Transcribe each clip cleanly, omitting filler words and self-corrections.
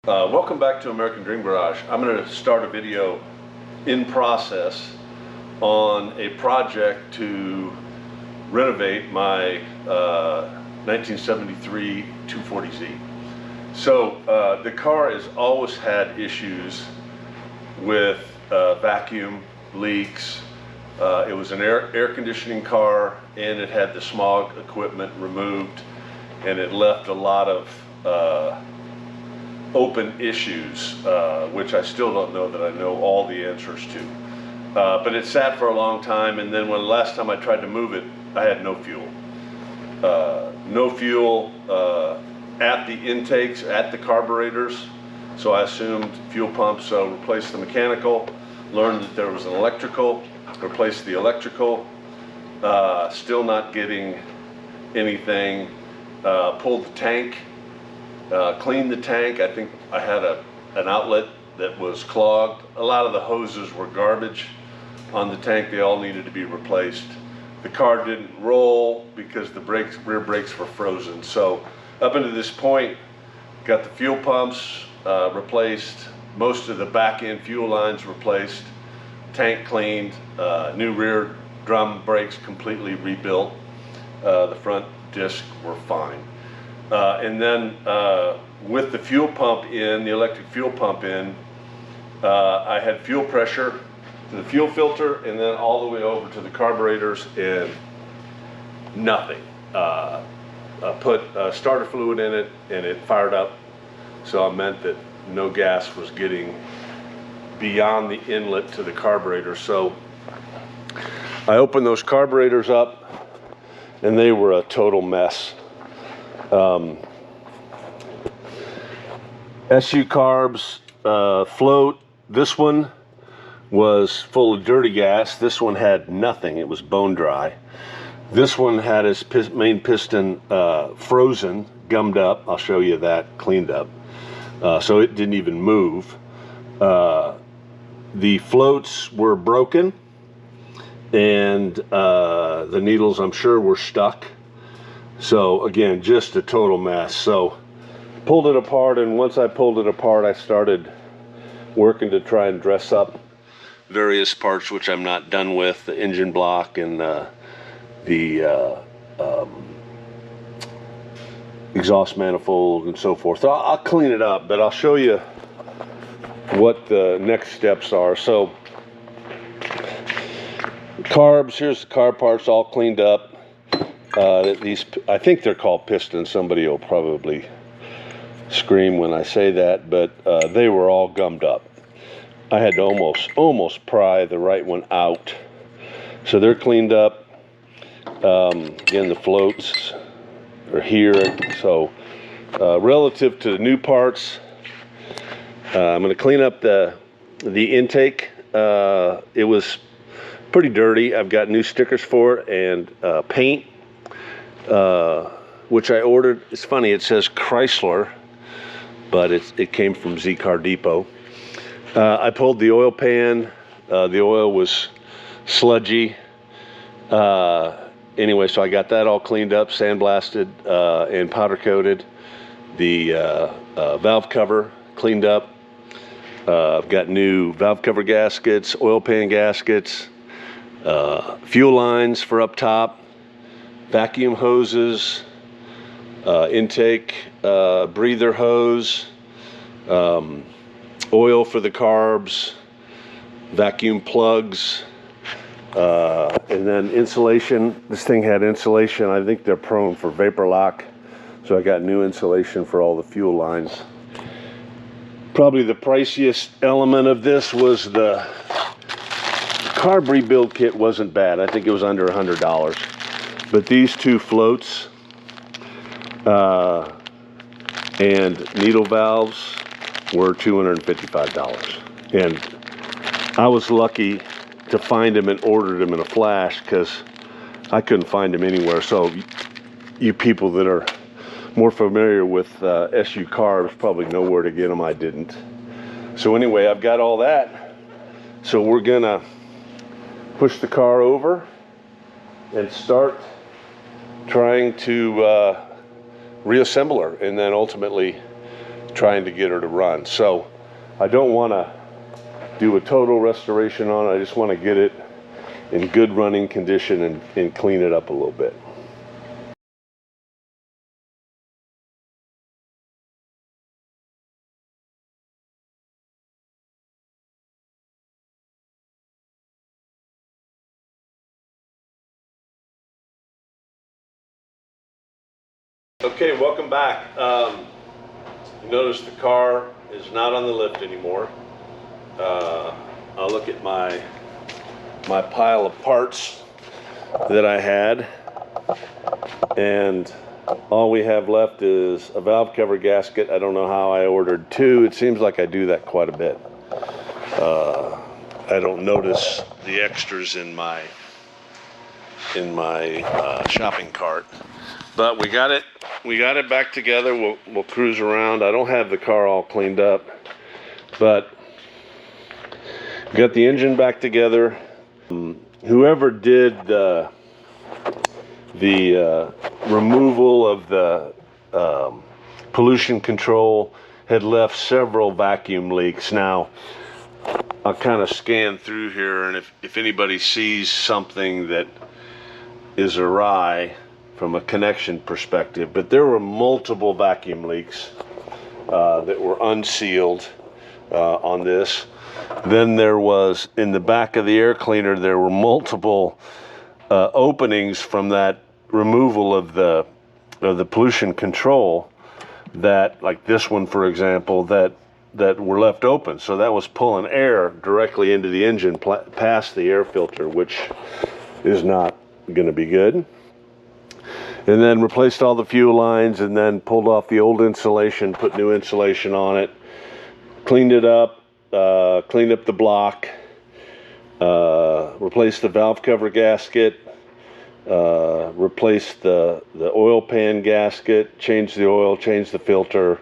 Welcome back to American Dream Garage. I'm going to start a video in process on a project to renovate my 1973 240Z. So the car has always had issues with vacuum leaks. It was an air conditioning car, and it had the smog equipment removed, and it left a lot of open issues, which I still don't know that I know all the answers to. But it sat for a long time, and then when the last time I tried to move it, I had no fuel. No fuel at the intakes, at the carburetors, so I assumed fuel pumps, so replaced the mechanical, learned that there was an electrical, replaced the electrical, still not getting anything, pulled the tank, cleaned the tank. I think I had an outlet that was clogged. A lot of the hoses were garbage on the tank. They all needed to be replaced. The car didn't roll because the rear brakes were frozen. So up until this point, got the fuel pumps replaced, most of the back end fuel lines replaced, tank cleaned, new rear drum brakes completely rebuilt. The front discs were fine. And then with the fuel pump in, the electric fuel pump in, I had fuel pressure to the fuel filter and then all the way over to the carburetors, and nothing. Put starter fluid in it and it fired up, so it meant that no gas was getting beyond the inlet to the carburetor. So I opened those carburetors up and they were a total mess. SU carbs, float. This one was full of dirty gas. This one had nothing. It was bone dry. This one had its main piston frozen, gummed up. I'll show you that cleaned up. So it didn't even move. The floats were broken, and the needles, I'm sure, were stuck. So again, just a total mess. So pulled it apart, and once I pulled it apart, I started working to try and dress up various parts, which I'm not done with, the engine block and the exhaust manifold and so forth. So I'll clean it up, but I'll show you what the next steps are. So carbs, here's the carb parts all cleaned up. These, I think they're called pistons. Somebody will probably scream when I say that, but they were all gummed up. I had to almost pry the right one out. So they're cleaned up. Again, the floats are here. So relative to the new parts, I'm going to clean up the intake. It was pretty dirty. I've got new stickers for it and paint, which I ordered. It's funny, it says Chrysler, but it came from Z Car Depot. I pulled the oil pan. The oil was sludgy. Anyway, so I got that all cleaned up, sandblasted, and powder coated. The valve cover cleaned up. I've got new valve cover gaskets, oil pan gaskets, fuel lines for up top, vacuum hoses, intake, breather hose, oil for the carbs, vacuum plugs, and then insulation. This thing had insulation. I think they're prone for vapor lock, so I got new insulation for all the fuel lines. Probably the priciest element of this was the carb rebuild kit. Wasn't bad. I think it was under $100. But these two floats and needle valves were $255. And I was lucky to find them and ordered them in a flash, because I couldn't find them anywhere. So you people that are more familiar with SU carbs probably know where to get them. I didn't. So anyway, I've got all that. So we're gonna push the car over and start trying to reassemble her, and then ultimately trying to get her to run. So I don't want to do a total restoration on it. I just want to get it in good running condition and clean it up a little bit. Okay, welcome back. You notice the car is not on the lift anymore. I'll look at my pile of parts that I had, and all we have left is a valve cover gasket. I don't know how I ordered two. It seems like I do that quite a bit. I don't notice the extras in my shopping cart, but we got it back together. We'll cruise around. I don't have the car all cleaned up, but got the engine back together. Whoever did the removal of the pollution control had left several vacuum leaks. Now I'll kind of scan through here, and if anybody sees something that is awry from a connection perspective, but there were multiple vacuum leaks that were unsealed on this. Then there was, in the back of the air cleaner, there were multiple openings from that removal of the pollution control, that, like this one for example, that were left open. So that was pulling air directly into the engine past the air filter, which is not going to be good. And then replaced all the fuel lines, and then pulled off the old insulation, put new insulation on it, cleaned it up, cleaned up the block, replaced the valve cover gasket, replaced the oil pan gasket, changed the oil, changed the filter,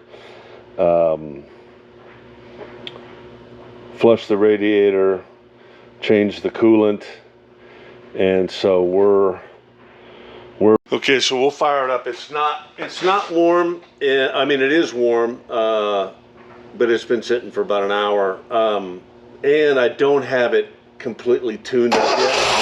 flushed the radiator, changed the coolant, and so we're okay. So we'll fire it up. It's not warm. I mean, it is warm, but it's been sitting for about an hour, and I don't have it completely tuned up yet.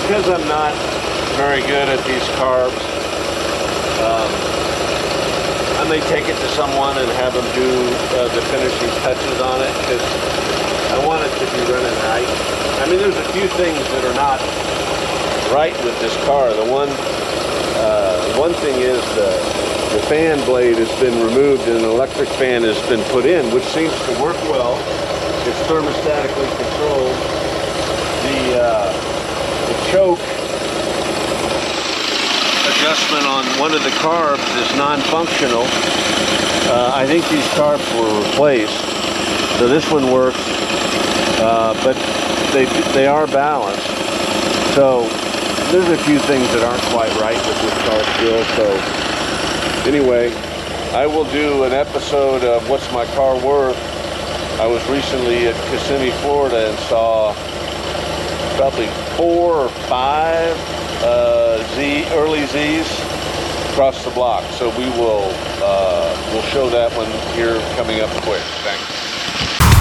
Because I'm not very good at these carbs, I may take it to someone and have them do the finishing touches on it, because I want it to be running right. I mean, there's a few things that are not right with this car. The one thing is the fan blade has been removed and an electric fan has been put in, which seems to work well. It's thermostatically controlled. The choke adjustment on one of the carbs is non-functional. I think these carbs were replaced, so this one works, but they are balanced. So there's a few things that aren't quite right with this car still. So anyway, I will do an episode of What's My Car Worth. I was recently at Kissimmee, Florida, and saw probably 4 or 5 early Z's across the block. So we'll show that one here coming up quick. Thanks.